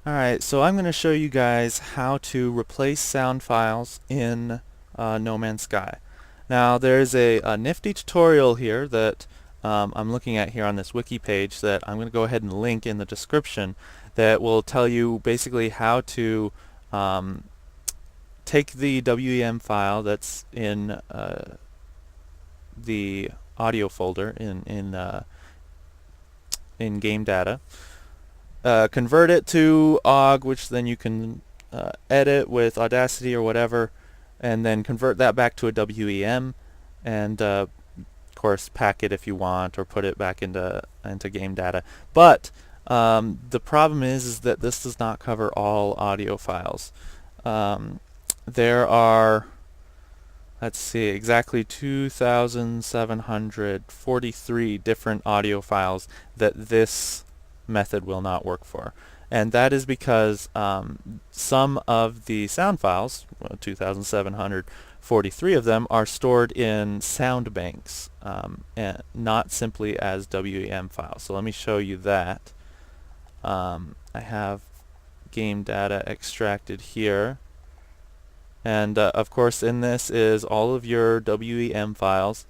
Alright, so I'm going to show you guys how to replace sound files in No Man's Sky. Now there's a nifty tutorial here that I'm looking at here on this wiki page that I'm going to go ahead and link in the description that will tell you basically how to take the WEM file that's in the audio folder in game data, convert it to OGG, which then you can edit with Audacity or whatever, and then convert that back to a WEM, and of course pack it if you want, or put it back into game data. But the problem is that this does not cover all audio files. There are, let's see, exactly 2,743 different audio files that this method will not work for. And that is because some of the sound files, 2,743 of them, are stored in sound banks and not simply as WEM files. So let me show you that. I have game data extracted here. And of course in this is all of your WEM files.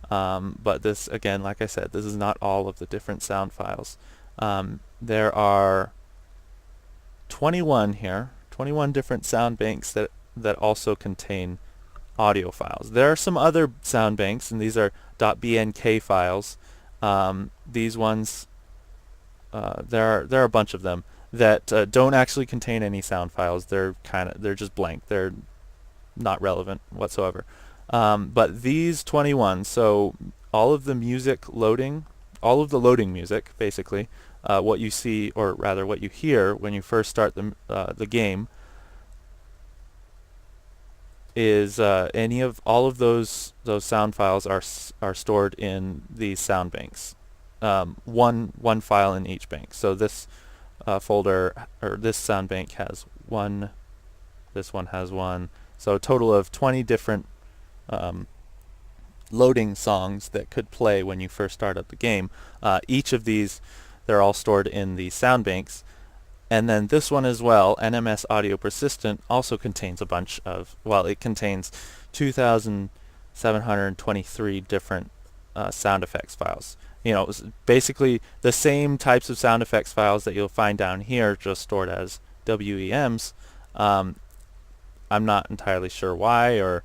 But this, again, like I said, this is not all of the different sound files. There are 21 here, 21 different sound banks that also contain audio files. There are some other sound banks, and these are .bnk files. These ones, there are a bunch of them that don't actually contain any sound files. They're just blank. They're not relevant whatsoever. But these 21, so all of the music loading, all of the loading music, basically, what you see, or rather what you hear when you first start the game, is all of those sound files are stored in these sound banks. One file in each bank. So this folder, or this sound bank, has one. This one has one. So a total of 20 different loading songs that could play when you first start up the game. Each of these, they're all stored in the sound banks. And then this one as well, NMS Audio Persistent, also contains a bunch of, well, it contains 2,723 different sound effects files. You know, basically the same types of sound effects files that you'll find down here, just stored as WEMs. I'm not entirely sure why, or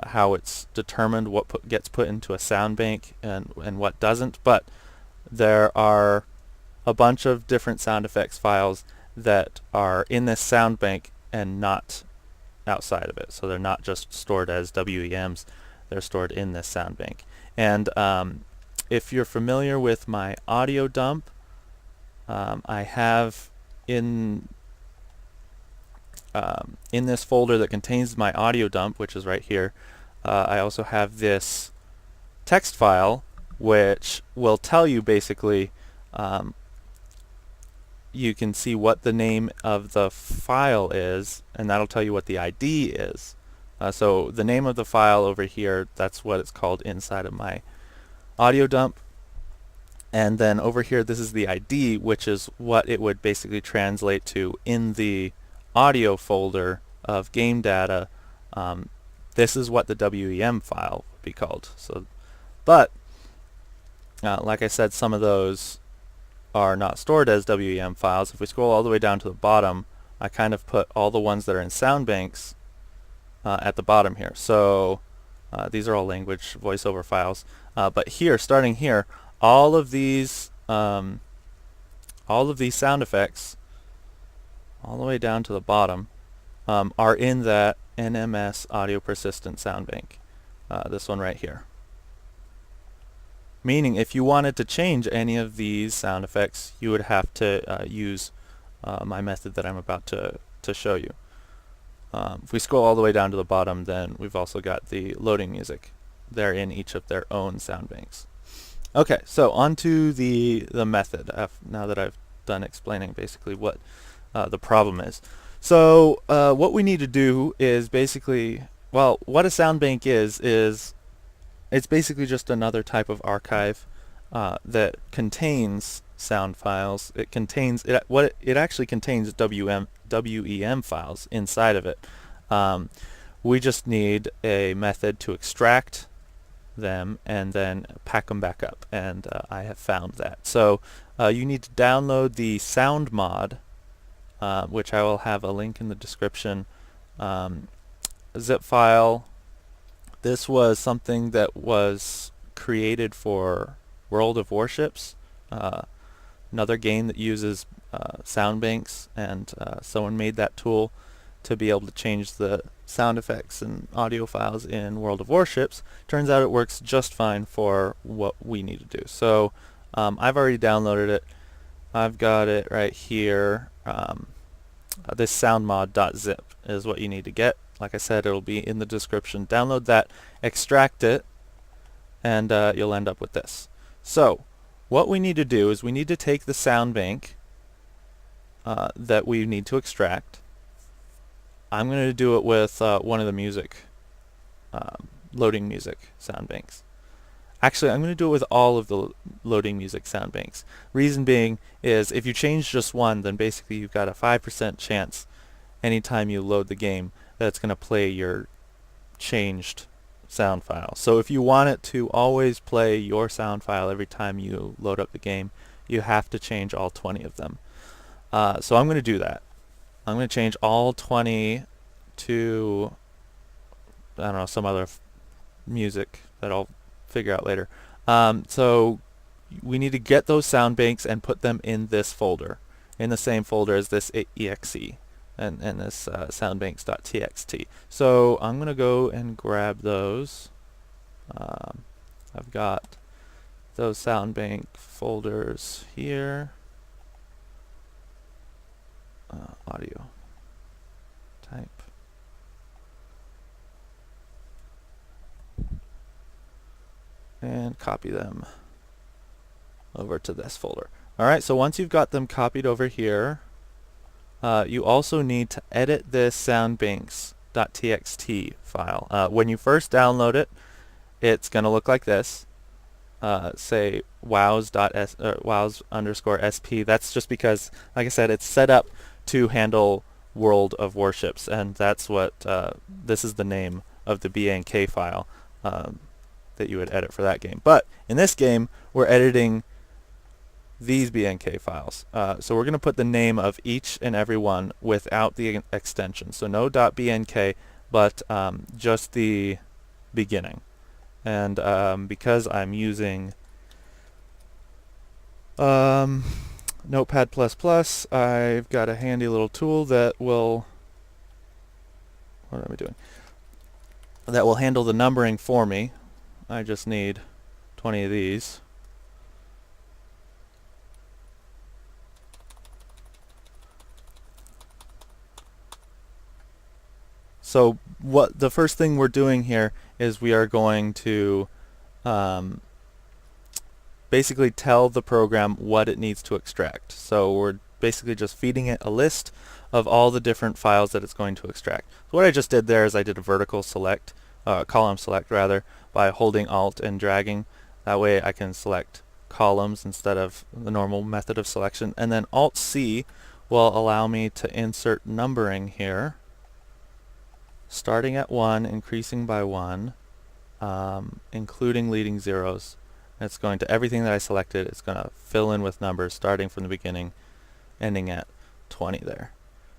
how it's determined what gets put into a sound bank and what doesn't, but there are a bunch of different sound effects files that are in this sound bank and not outside of it. So they're not just stored as WEMs, they're stored in this sound bank. And if you're familiar with my audio dump, I have in this folder that contains my audio dump, which is right here, I also have this text file which will tell you basically, you can see what the name of the file is, and that'll tell you what the ID is. So the name of the file over here, that's what it's called inside of my audio dump. And then over here, this is the ID, which is what it would basically translate to in the audio folder of game data. This is what the WEM file would be called. So, but like I said, some of those are not stored as WEM files. If we scroll all the way down to the bottom, I kind of put all the ones that are in sound banks at the bottom here. So these are all language voiceover files. But here, starting here, all of these sound effects, all the way down to the bottom, are in that NMS Audio Persistent sound bank. This one right here. Meaning, if you wanted to change any of these sound effects, you would have to use my method that I'm about to show you. If we scroll all the way down to the bottom, then we've also got the loading music. They're in each of their own sound banks. Okay, so on to the method, now that I've done explaining basically what the problem is. So what we need to do is basically, well, what a sound bank is it's basically just another type of archive that contains sound files. It contains it actually contains WEM files inside of it. We just need a method to extract them and then pack them back up, and I have found that. So you need to download the sound mod, which I will have a link in the description. Zip file. This was something that was created for World of Warships, another game that uses sound banks, and someone made that tool to be able to change the sound effects and audio files in World of Warships. Turns out it works just fine for what we need to do. So I've already downloaded it. I've got it right here. This soundmod.zip is what you need to get. Like I said, it'll be in the description. Download that, extract it, and you'll end up with this. So what we need to do is we need to take the sound bank that we need to extract. I'm going to do it with one of the music, loading music sound banks. Actually, I'm going to do it with all of the loading music sound banks. Reason being is if you change just one, then basically you've got a 5% chance anytime you load the game that it's going to play your changed sound file. So if you want it to always play your sound file every time you load up the game, you have to change all 20 of them. So I'm going to do that. I'm going to change all 20 to, I don't know, some other music that I'll figure out later. So we need to get those sound banks and put them in this folder, in the same folder as this exe and this soundbanks.txt. So I'm going to go and grab those. I've got those sound bank folders here. Audio type. And copy them over to this folder. Alright, so once you've got them copied over here, you also need to edit this soundbanks.txt file. When you first download it, it's going to look like this. Say wows_sp. That's just because, like I said, it's set up to handle World of Warships, and that's what this is the name of the BNK file that you would edit for that game. But in this game, we're editing these BNK files. So we're going to put the name of each and every one without the extension. So no .bnk, but just the beginning. And because I'm using Notepad++, I've got a handy little tool that will, what am I doing? That will handle the numbering for me. I just need 20 of these. So what the first thing we're doing here is we are going to basically tell the program what it needs to extract. So we're basically just feeding it a list of all the different files that it's going to extract. So what I just did there is I did a vertical select, column select rather, by holding Alt and dragging. That way I can select columns instead of the normal method of selection. And then Alt-C will allow me to insert numbering here, starting at 1, increasing by 1, including leading zeros. It's going to everything that I selected, it's going to fill in with numbers starting from the beginning, ending at 20 there.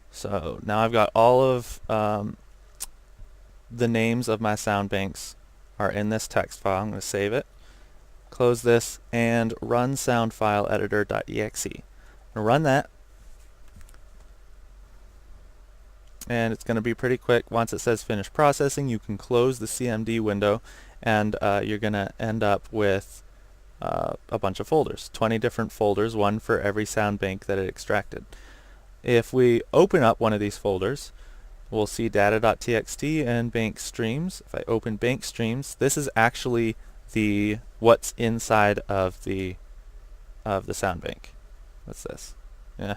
So now I've got all of the names of my sound banks are in this text file. I'm going to save it, close this, and run soundfileeditor.exe. I'm going to run that, and it's going to be pretty quick. Once it says finish processing, you can close the CMD window, and you're going to end up with a bunch of folders, 20 different folders, one for every sound bank that it extracted. If we open up one of these folders, we'll see data.txt and bank streams. If I open bank streams, this is actually the what's inside of the sound bank. What's this? Yeah,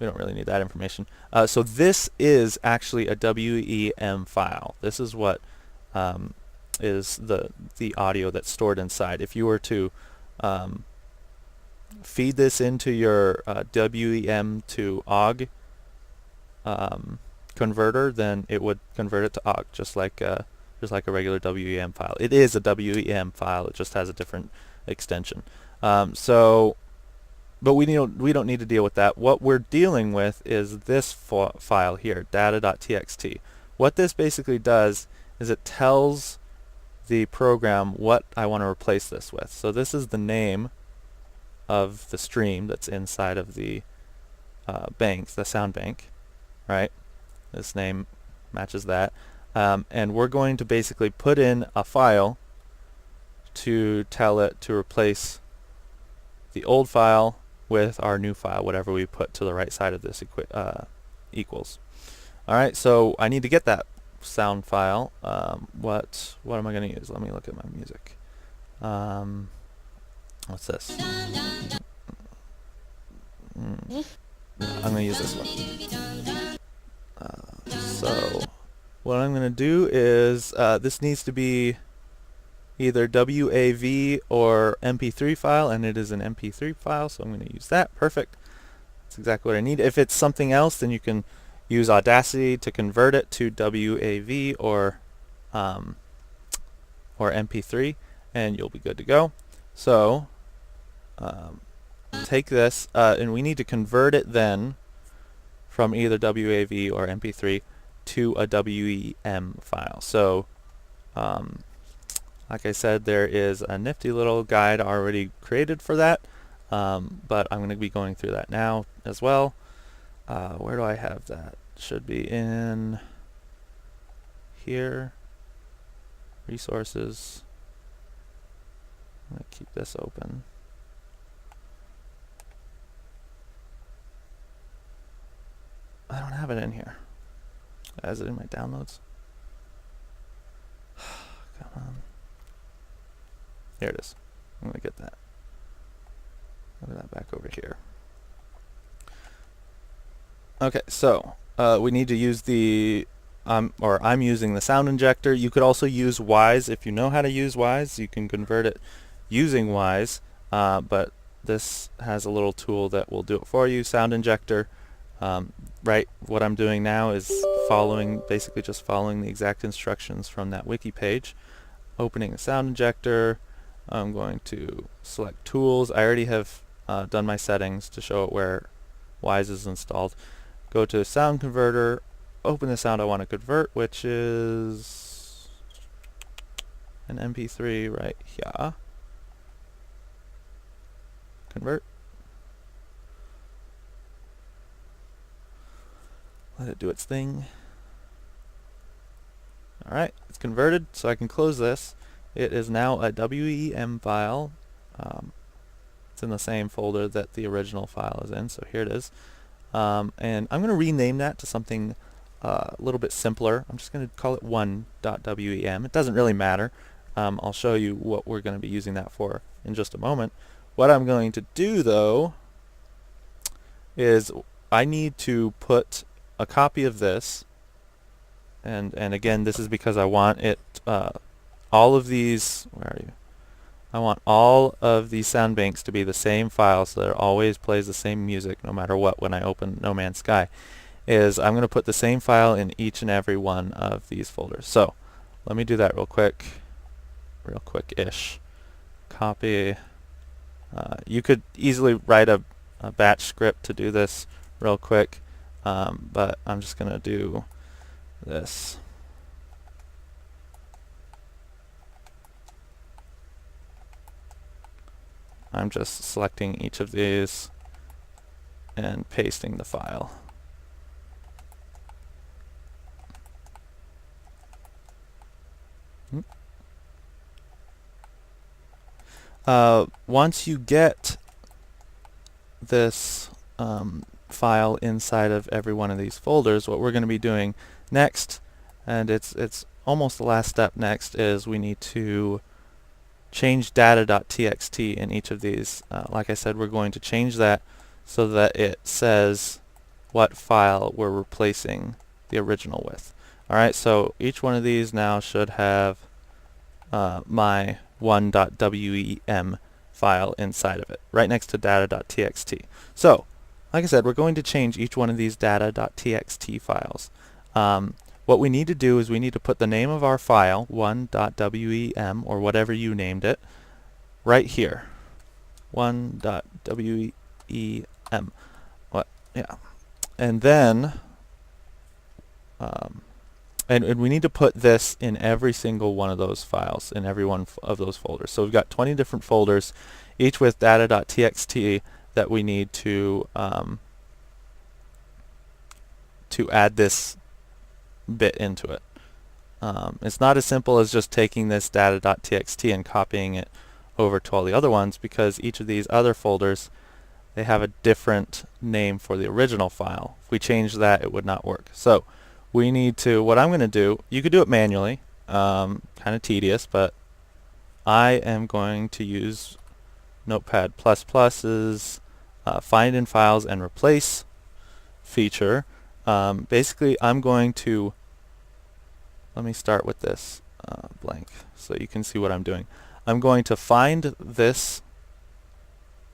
we don't really need that information. So this is actually a WEM file. This is what is the audio that's stored inside. If you were to feed this into your WEM to OGG converter, then it would convert it to OGG just like a regular WEM file. It is a WEM file. It just has a different extension. But we don't need to deal with that. What we're dealing with is this file here, data.txt. What this basically does is it tells the program what I want to replace this with. So this is the name of the stream that's inside of the banks, the sound bank, right? This name matches that. And we're going to basically put in a file to tell it to replace the old file with our new file, whatever we put to the right side of this equals. Alright, so I need to get that sound file. What am I going to use? Let me look at my music. What's this? I'm going to use this one. So what I'm going to do is this needs to be either WAV or MP3 file, and it is an MP3 file, so I'm going to use that. Perfect. That's exactly what I need. If it's something else, then you can use Audacity to convert it to WAV or MP3, and you'll be good to go. So take this, and we need to convert it then from either WAV or MP3 to a WEM file. So like I said, there is a nifty little guide already created for that, but I'm going to be going through that now as well. Where do I have that? Should be in here, resources. I'm going to keep this open. I don't have it in here. Is it in my downloads? Come on. Here it is. I'm going to get that. Move that back over here. Okay, so we need to use the, or I'm using the sound injector. You could also use Wise. If you know how to use Wise, you can convert it using Wise, but this has a little tool that will do it for you, sound injector. Right, what I'm doing now is basically just following the exact instructions from that wiki page. Opening the sound injector, I'm going to select tools. I already have done my settings to show it where Wise is installed. Go to sound converter, open the sound I want to convert, which is an MP3 right here. Convert. Let it do its thing. Alright, it's converted, so I can close this. It is now a WEM file. It's in the same folder that the original file is in, so here it is. And I'm going to rename that to something a little bit simpler. I'm just going to call it 1.wem. It doesn't really matter. I'll show you what we're going to be using that for in just a moment. What I'm going to do, though, is I need to put a copy of this, and again, this is because I want it, all of these, where are you? I want all of these sound banks to be the same file, so that it always plays the same music no matter what when I open No Man's Sky. I'm going to put the same file in each and every one of these folders. So let me do that real quick-ish. Copy. You could easily write a batch script to do this real quick. But I'm just going to do this. I'm just selecting each of these and pasting the file. Once you get this file inside of every one of these folders, what we're going to be doing next, and it's almost the last step next, is we need to change data.txt in each of these. Like I said, we're going to change that so that it says what file we're replacing the original with. Alright, so each one of these now should have my 1.wem file inside of it, right next to data.txt. So, like I said, we're going to change each one of these data.txt files. What we need to do is we need to put the name of our file, 1.wem, or whatever you named it, right here. 1.wem. What? Yeah. And then, and we need to put this in every single one of those files, in every one of those folders. So we've got 20 different folders, each with data.txt that we need to add this bit into it. It's not as simple as just taking this data.txt and copying it over to all the other ones, because each of these other folders, they have a different name for the original file. If we change that, it would not work. So we need to, what I'm going to do, you could do it manually, kind of tedious, but I am going to use Notepad++'s find in files and replace feature. Basically, I'm going to, let me start with this blank so you can see what I'm doing. I'm going to find this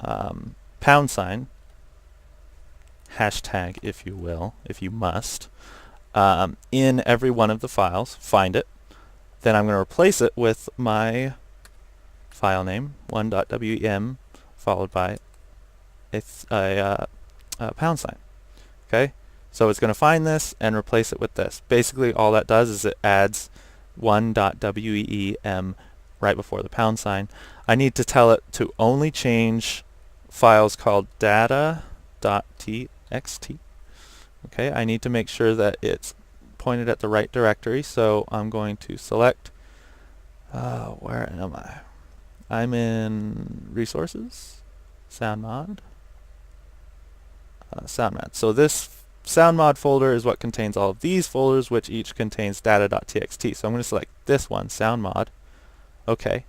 pound sign, hashtag if you will, if you must, in every one of the files, find it. Then I'm going to replace it with my file name, 1.wem, followed by a pound sign. Okay? So it's going to find this and replace it with this. Basically, all that does is it adds 1.wem right before the pound sign. I need to tell it to only change files called data.txt. Okay, I need to make sure that it's pointed at the right directory, so I'm going to select, where am I? I'm in Resources, SoundMod, SoundMod. So this SoundMod folder is what contains all of these folders, which each contains data.txt. So I'm going to select this one, SoundMod. Okay.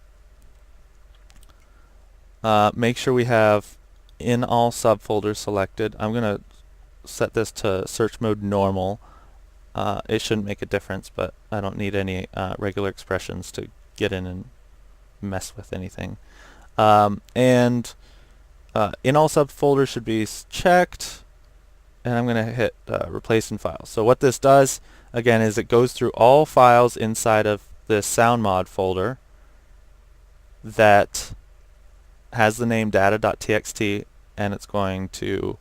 Make sure we have in all subfolders selected. I'm going to set this to search mode normal. It shouldn't make a difference, but I don't need any regular expressions to get in and mess with anything. And in all subfolders should be checked, and I'm going to hit replace in files. So what this does, again, is it goes through all files inside of this SoundMod folder that has the name data.txt, and it's going to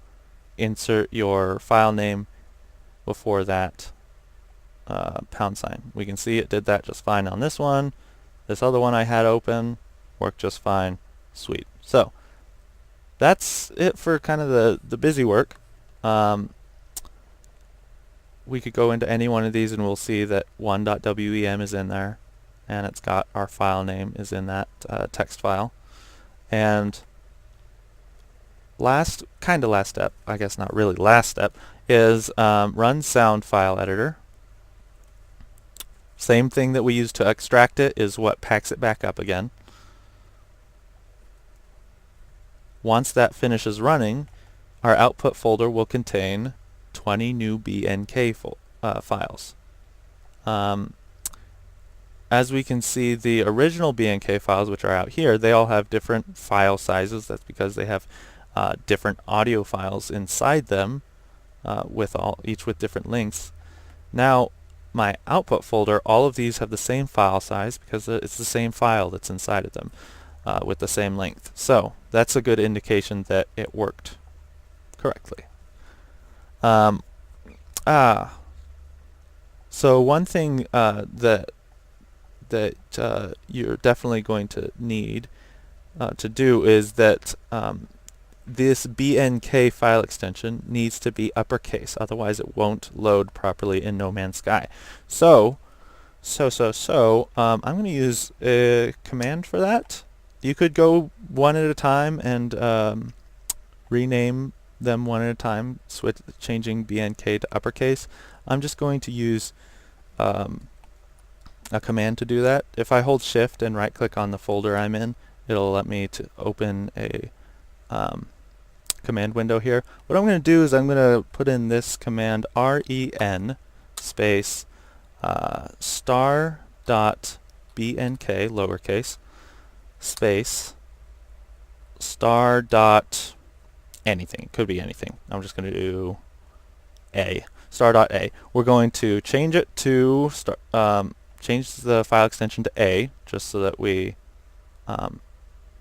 insert your file name before that pound sign. We can see it did that just fine on this one. This other one I had open worked just fine. Sweet. So that's it for kind of the busy work. We could go into any one of these and we'll see that 1.wem is in there, and it's got our file name is in that text file. And last step, I guess not really last step, is run sound file editor. Same thing that we used to extract it is what packs it back up again. Once that finishes running, our output folder will contain 20 new BNK files. As we can see, the original BNK files, which are out here, they all have different file sizes. That's because they have different audio files inside them, each with different lengths. Now, my output folder, all of these have the same file size because it's the same file that's inside of them with the same length. So that's a good indication that it worked correctly. So one thing that you're definitely going to need to do is that this BNK file extension needs to be uppercase, otherwise it won't load properly in No Man's Sky. So I'm going to use a command for that. You could go one at a time and rename them one at a time, changing BNK to uppercase. I'm just going to use a command to do that. If I hold Shift and right click on the folder I'm in, it'll let me to open a command window here. What I'm going to do is I'm going to put in this command ren space star dot bnk lowercase space star dot anything. It could be anything. I'm just going to do A. Star dot A. We're going to change it to change the file extension to A, just so that we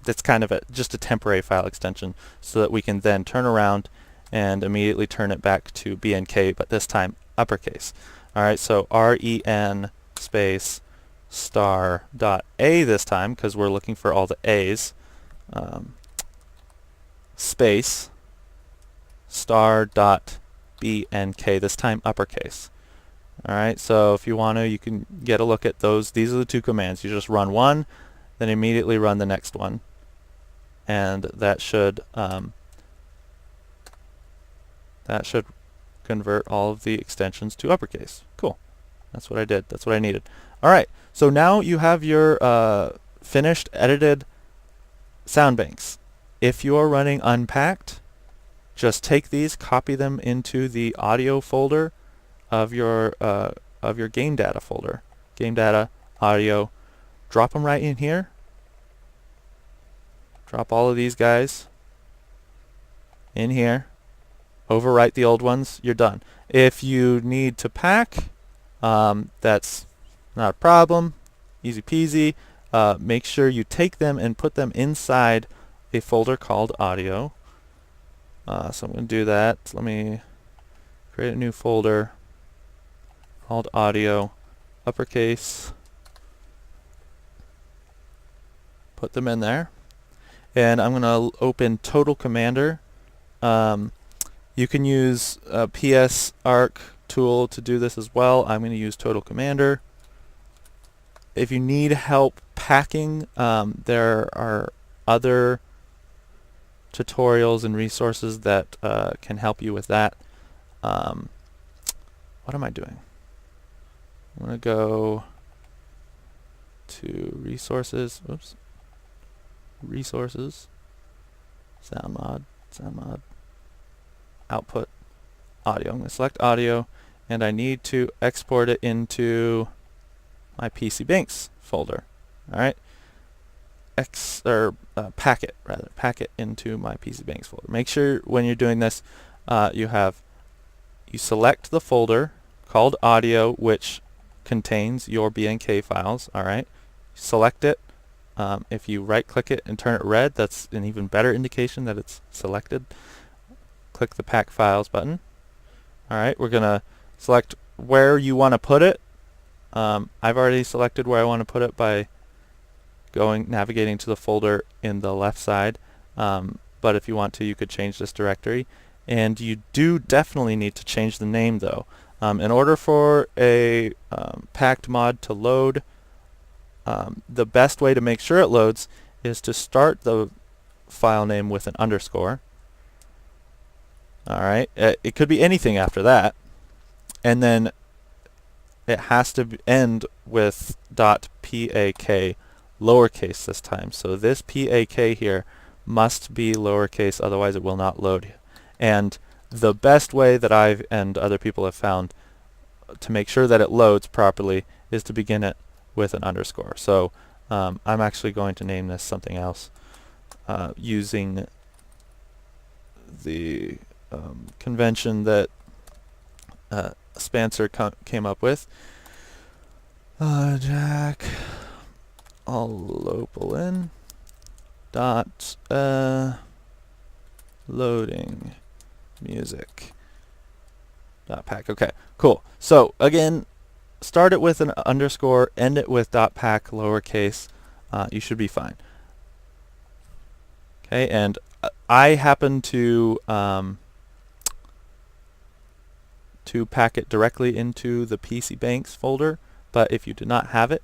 that's kind of just a temporary file extension, so that we can then turn around and immediately turn it back to BNK, but this time uppercase. Alright, so REN space star dot A this time, because we're looking for all the A's, space star dot BNK, this time uppercase. Alright, so if you want to, you can get a look at those. These are the two commands. You just run one, then immediately run the next one, and that should convert all of the extensions to uppercase. Cool. That's what I did. That's what I needed. Alright, so now you have your finished edited sound banks. If you're running unpacked, just take these, copy them into the audio folder of your game data folder. Game data, audio. Drop them right in here. Drop all of these guys in here. Overwrite the old ones. You're done. If you need to pack, that's not a problem. Easy peasy. Make sure you take them and put them inside a folder called audio. So I'm going to do that. Let me create a new folder called audio, uppercase, put them in there, and I'm going to open Total Commander. You can use a PSArc tool to do this as well. I'm going to use Total Commander. If you need help packing, there are other tutorials and resources that can help you with that. What am I doing? I'm going to go to resources. Oops. Resources. Sound mod. Output. Audio. I'm going to select audio, and I need to export it into my PC Banks folder. Alright. Pack it into my PC Banks folder. Make sure when you're doing this, you select the folder called audio, which contains your BNK files. Alright, select it. If you right click it and turn it red, that's an even better indication that it's selected. Click the pack files button. Alright, we're gonna select where you want to put it. I've already selected where I want to put it by navigating to the folder in the left side, but if you want to, you could change this directory. And you do definitely need to change the name, though. In order for a packed mod to load, the best way to make sure it loads is to start the file name with an underscore. Alright, it could be anything after that, and then it has to end with .pak lowercase this time. So this PAK here must be lowercase, otherwise it will not load. And the best way that I've and other people have found to make sure that it loads properly is to begin it with an underscore. So I'm actually going to name this something else using the convention that Spencer came up with. Jack Allopolin dot loading music dot pack. Okay, cool. So again, start it with an underscore, end it with .pak lowercase. You should be fine. Okay, and I happen to pack it directly into the PC Banks folder, but if you did not have it,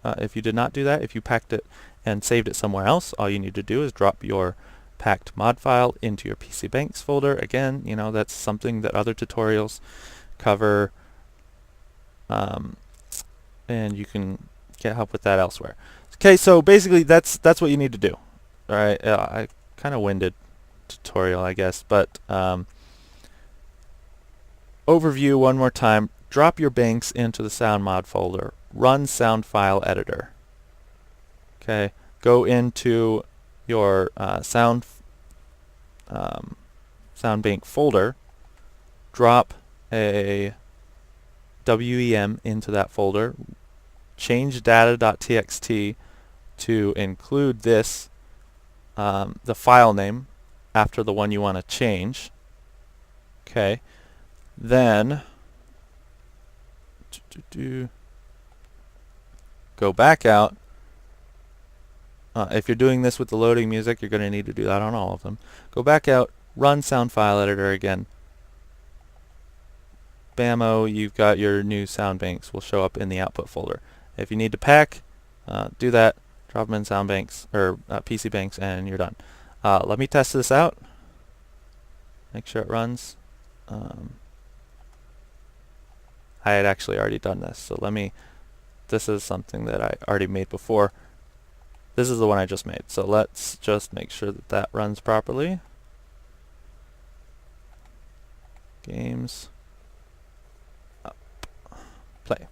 if you did not do that, if you packed it and saved it somewhere else, all you need to do is drop your packed mod file into your PC Banks folder. Again, you know, that's something that other tutorials cover, and you can get help with that elsewhere. Okay, so basically that's what you need to do. All right, I kind of winded tutorial, I guess, but overview one more time. Drop your banks into the sound mod folder. Run sound file editor. Okay, go into your sound bank folder, drop a WEM into that folder, change data.txt to include this, the file name after the one you want to change. Okay, then go back out. If you're doing this with the loading music, you're going to need to do that on all of them. Go back out, run sound file editor again. Bammo, you've got your new sound banks will show up in the output folder. If you need to pack, do that, drop them in sound banks or PC banks, and you're done. Let me test this out. Make sure it runs. I had actually already done this, so this is something that I already made before. This is the one I just made, so let's just make sure that that runs properly. Games. Up. Play.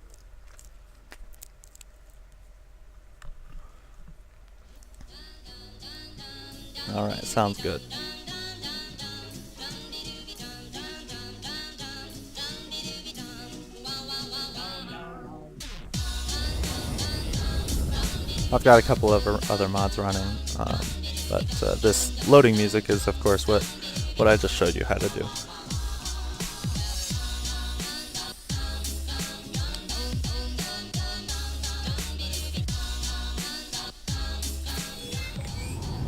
Alright, sounds good. I've got a couple of other mods running, but this loading music is, of course, what I just showed you how to do.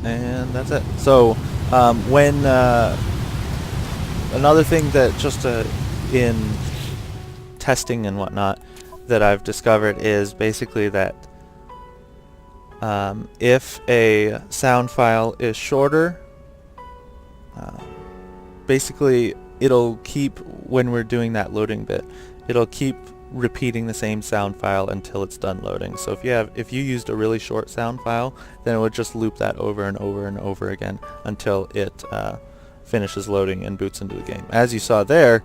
And that's it. So when another thing that just in testing and whatnot that I've discovered is basically that if a sound file is shorter, basically it'll keep, when we're doing that loading bit, it'll keep repeating the same sound file until it's done loading. So if you used a really short sound file, then it would just loop that over and over and over again until it finishes loading and boots into the game. As you saw there,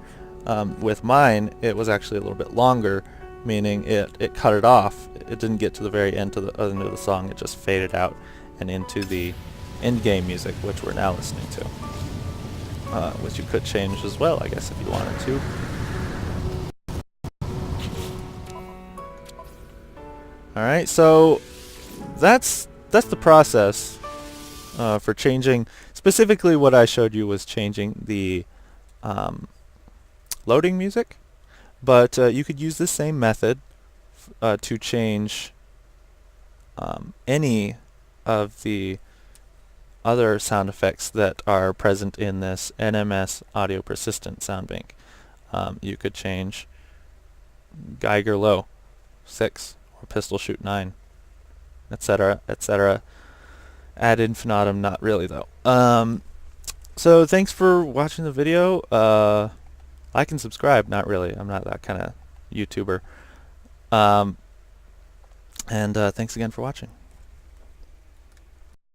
with mine, it was actually a little bit longer, meaning it cut it off. It didn't get to the very end of the song. It just faded out and into the end game music, which we're now listening to, which you could change as well, I guess, if you wanted to. Alright, so that's the process for changing. Specifically what I showed you was changing the loading music, but you could use the same method to change any of the other sound effects that are present in this NMS audio persistent sound bank. You could change Geiger low 6 or pistol shoot 9, etc., etc. Ad infinitum, not really though. So thanks for watching the video. Like and subscribe, not really. I'm not that kind of YouTuber. And thanks again for watching.